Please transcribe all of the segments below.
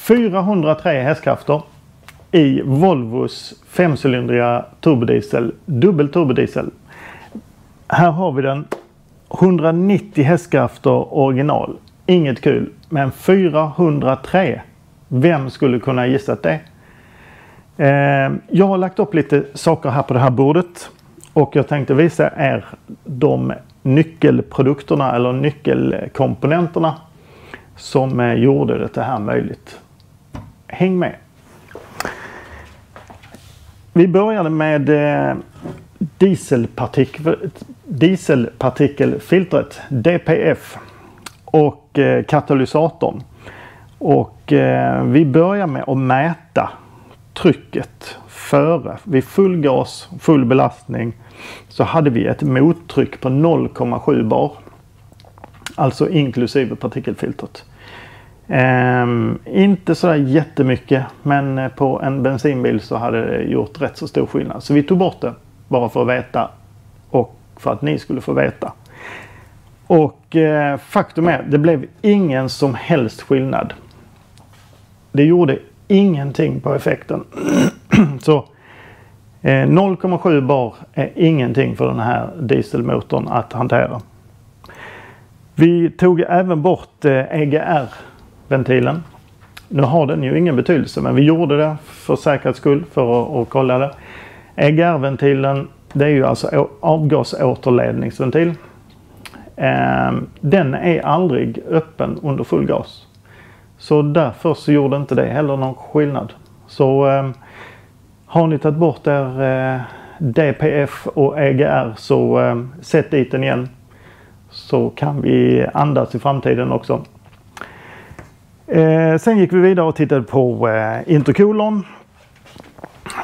403 hästkrafter i Volvos 5-cylindriga turbodiesel, dubbel turbodiesel. Här har vi den. 190 hästkrafter original. Inget kul, men 403. Vem skulle kunna gissa det? Jag har lagt upp lite saker här på det här bordet. Och jag tänkte visa er de nyckelprodukterna eller nyckelkomponenterna som gjorde det här möjligt. Häng med! Vi började med dieselpartikelfiltret DPF och katalysatorn. Och vi börjar med att mäta trycket före. Vid full gas, full belastning så hade vi ett mottryck på 0,7 bar. Alltså inklusive partikelfiltret. Inte så jättemycket, men på en bensinbil så hade det gjort rätt så stor skillnad. Så vi tog bort det bara för att veta och för att ni skulle få veta. Och faktum är, det blev ingen som helst skillnad. Det gjorde ingenting på effekten. Så 0,7 bar är ingenting för den här dieselmotorn att hantera. Vi tog även bort EGR-ventilen. Nu har den ju ingen betydelse, men vi gjorde det för säkerhets skull för att kolla det. EGR-ventilen, det är ju alltså avgasåterledningsventil. Den är aldrig öppen under full gas. Så därför så gjorde inte det heller någon skillnad. Så har ni tagit bort er DPF och EGR så sätt dit den igen. Så kan vi andas i framtiden också. Sen gick vi vidare och tittade på intercoolern.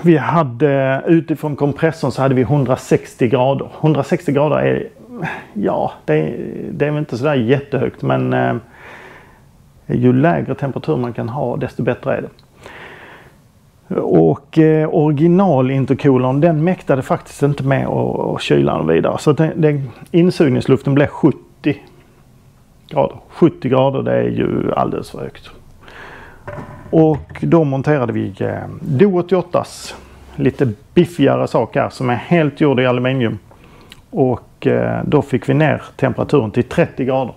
Vi hade utifrån kompressorn så hade vi 160 grader. 160 grader är, ja, det är väl inte sådär jättehögt, men ju lägre temperatur man kan ha desto bättre är det. Och originalintercoolern, den mäktade faktiskt inte med att kyla den vidare. Så insugningsluften blev 70 grader. 70 grader, det är ju alldeles för högt. Och då monterade vi Do88s lite biffigare sak här som är helt gjord i aluminium. Och då fick vi ner temperaturen till 30 grader.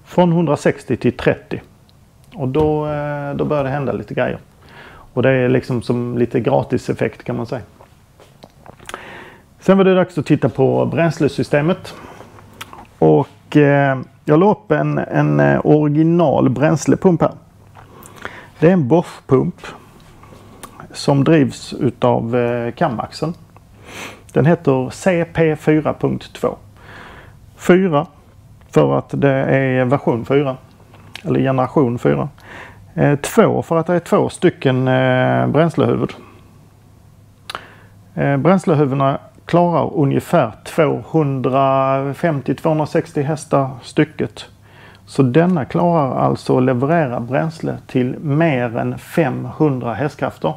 Från 160 till 30. Och då började det hända lite grejer. Och det är liksom som lite gratis effekt kan man säga. Sen var det dags att titta på bränslesystemet. Och jag la upp en original bränslepump här. Det är en Bosch-pump som drivs utav kamaxeln. Den heter CP4.2. 4 för att det är version 4. Eller generation 4. 2 för att det är 2 stycken bränslehuvud. Bränslehuvudena klarar ungefär 250-260 hästar stycket. Så denna klarar alltså att leverera bränsle till mer än 500 hästkrafter.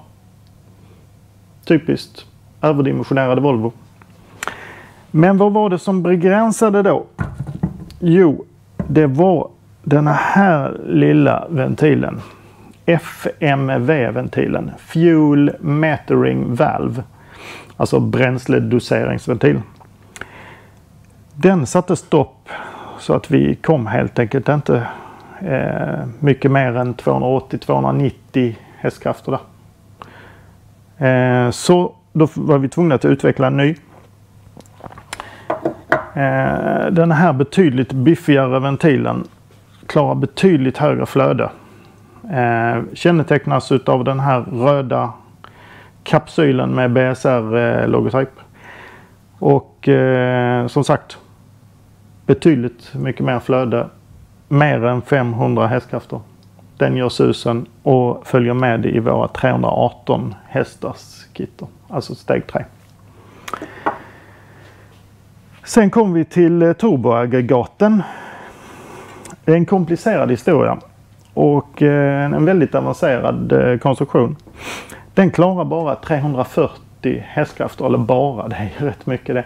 Typiskt överdimensionerade Volvo. Men vad var det som begränsade då? Jo, det var den här lilla ventilen. FMV-ventilen. Fuel Metering Valve. Alltså bränsledoseringsventil. Den satte stopp så att vi kom helt enkelt inte mycket mer än 280-290 hästkrafter där. Så då var vi tvungna att utveckla en ny. Den här betydligt biffigare ventilen klarar betydligt högre flöde. Kännetecknas av den här röda kapsylen med BSR-logotyp. Och som sagt, betydligt mycket mer flöde. Mer än 500 hästkrafter. Den gör susen och följer med i våra 318 hästars kitter. Alltså steg 3. Sen kom vi till turboaggregaten. Det är en komplicerad historia. Och en väldigt avancerad konstruktion. Den klarar bara 340 hästkrafter. Eller bara, det är rätt mycket det.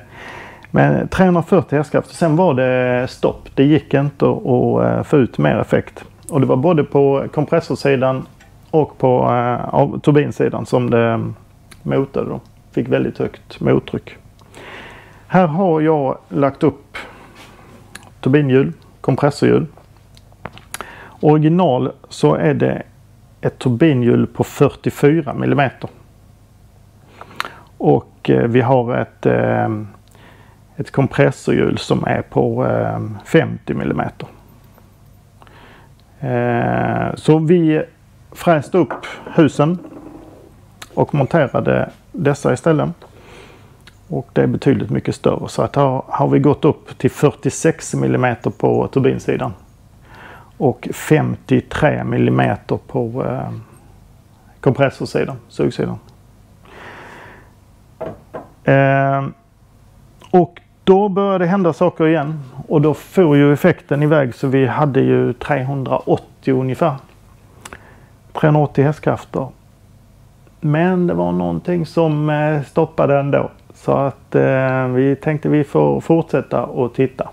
Men 340 hästkrafter. Sen var det stopp. Det gick inte att få ut mer effekt. Och det var både på kompressorsidan och på turbinsidan som det motade då. Fick väldigt högt mottryck. Här har jag lagt upp turbinhjul, kompressorhjul. Original så är det ett turbinhjul på 44 mm. Och vi har ett kompressorhjul som är på 50 mm. Så vi fräste upp husen och monterade dessa istället. Och det är betydligt mycket större. Så att här har vi gått upp till 46 mm på turbinsidan. Och 53 mm på kompressorsidan, sugsidan. Och då började det hända saker igen. Och då får ju effekten iväg, så vi hade ju 380 ungefär. 380 hästkrafter. Men det var någonting som stoppade ändå. Så att vi tänkte vi får fortsätta och titta.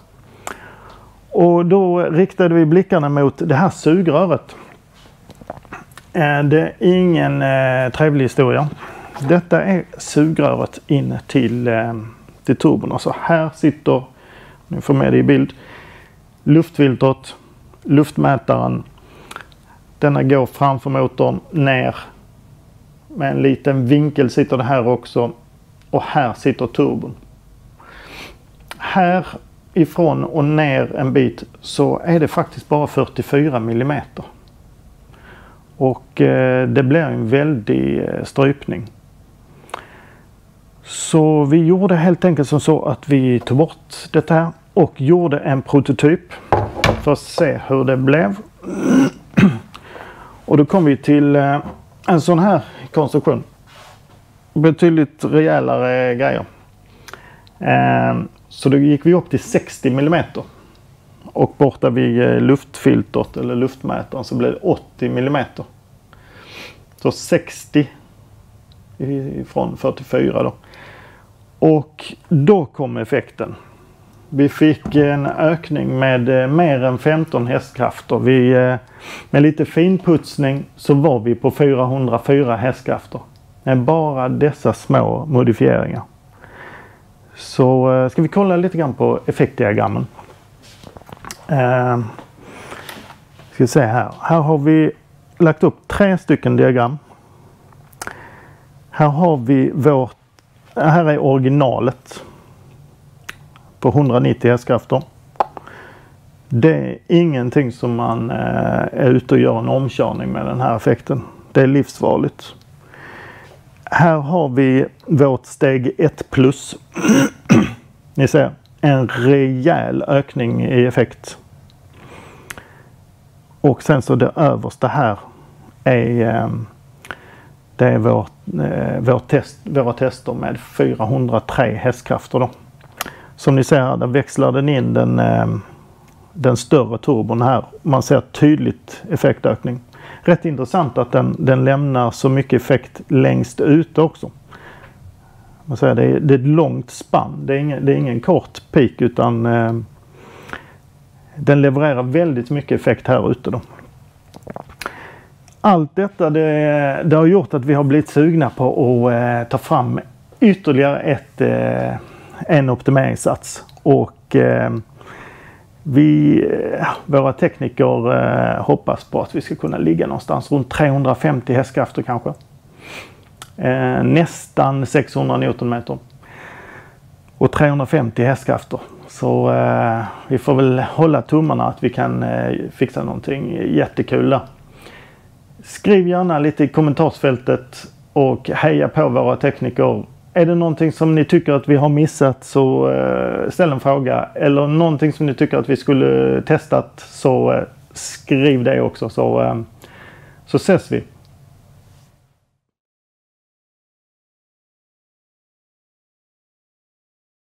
Och då riktade vi blickarna mot det här sugröret. Det är ingen trevlig historia. Detta är sugröret in till turbon. Så här sitter, nu får med det i bild, luftfiltret, luftmätaren. Denna går framför motorn ner. Med en liten vinkel sitter det här också. Och här sitter turbon. Här ifrån och ner en bit så är det faktiskt bara 44 mm. Och det blir en väldig strypning. Så vi gjorde helt enkelt som så att vi tog bort det här och gjorde en prototyp för att se hur det blev. Och då kom vi till en sån här konstruktion. Betydligt rejälare grejer. Så då gick vi upp till 60 mm. Och borta vid luftfiltret eller luftmätaren så blev det 80 mm. Så 60 från 44 då. Och då kom effekten. Vi fick en ökning med mer än 15 hästkrafter. Med lite finputsning så var vi på 404 hästkrafter. Med bara dessa små modifieringar. Så ska vi kolla lite grann på effektdiagrammen. Ska se här. Här har vi lagt upp 3 stycken diagram. Här har vi här är originalet på 190 hästkrafter. Det är ingenting som man är ute och gör en omkörning med den här effekten. Det är livsfarligt. Här har vi vårt steg 1 plus. Ni ser, en rejäl ökning i effekt. Och sen så det översta här är våra tester med 403 hästkrafter då. Som ni ser här, där växlar den in den större turbon här. Man ser tydligt effektökning. Rätt intressant att den lämnar så mycket effekt längst ut också. Man säger, det är ett långt spann. Det är ingen kort peak, utan den levererar väldigt mycket effekt här ute då. Allt detta det har gjort att vi har blivit sugna på att ta fram ytterligare en optimeringssats. Och våra tekniker hoppas på att vi ska kunna ligga någonstans runt 350 hästkrafter kanske. Nästan 600 Newtonmeter. Och 350 hästkrafter. Så vi får väl hålla tummarna att vi kan fixa någonting jättekul där. Skriv gärna lite i kommentarsfältet och heja på våra tekniker. Är det någonting som ni tycker att vi har missat, så ställ en fråga. Eller någonting som ni tycker att vi skulle testat, så skriv det också, så ses vi.